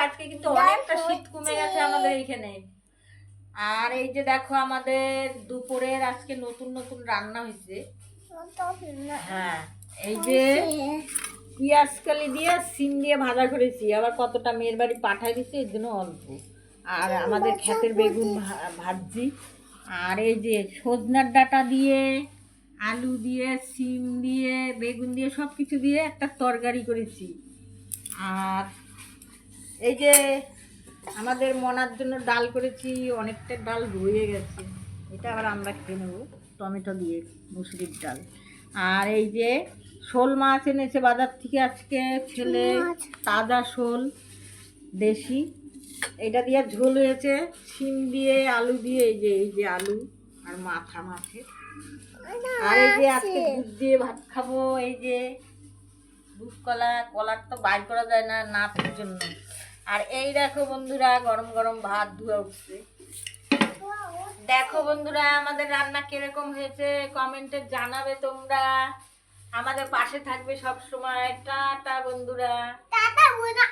আজকে কিন্তু অনেকটা শীত কমে গেছে আমাদের এইখানে। আর এই যে দেখো আমাদের দুপুরের আজকে নতুন নতুন রান্না হয়েছে। হ্যাঁ, এই যে পেঁয়াজ কালি দিয়ে সিম দিয়ে ভাজা করেছি, আবার কতটা মেয়ের বাড়ি পাঠাই দিচ্ছি এর জন্য অল্প। আর আমাদের ক্ষেতের বেগুন ভাজি। আর এই যে সজনার ডাঁটা দিয়ে আলু দিয়ে সিম দিয়ে বেগুন দিয়ে সব কিছু দিয়ে একটা তরকারি করেছি। আর এই যে আমাদের মনার জন্য ডাল করেছি, অনেকটা ডাল রয়ে গেছে, এটা আবার আমরা খেয়ে নেবো টমেটো দিয়ে, মুসুরির ডাল। আর এই যে শোল মাছ এনেছে বাজার থেকে আজকে ছেলে, তাজা শোল দেশি, এটা দিয়ে ঝোল হয়েছে সিম দিয়ে আলু দিয়ে। এই যে আলু আর মাথা মাছের। আর এই যে আজকে দুধ দিয়ে ভাত খাবো, এই যে দুধ কলা, কলার তো বাইর করা যায় না নাতের জন্য। আর এই দেখো বন্ধুরা গরম গরম ভাত ধুয়ে উঠছে। দেখো বন্ধুরা আমাদের রান্না কিরকম হয়েছে কমেন্টে জানাবে তোমরা, আমাদের পাশে থাকবে সব সময়। টাটা বন্ধুরা, টাটা বন্ধুরা।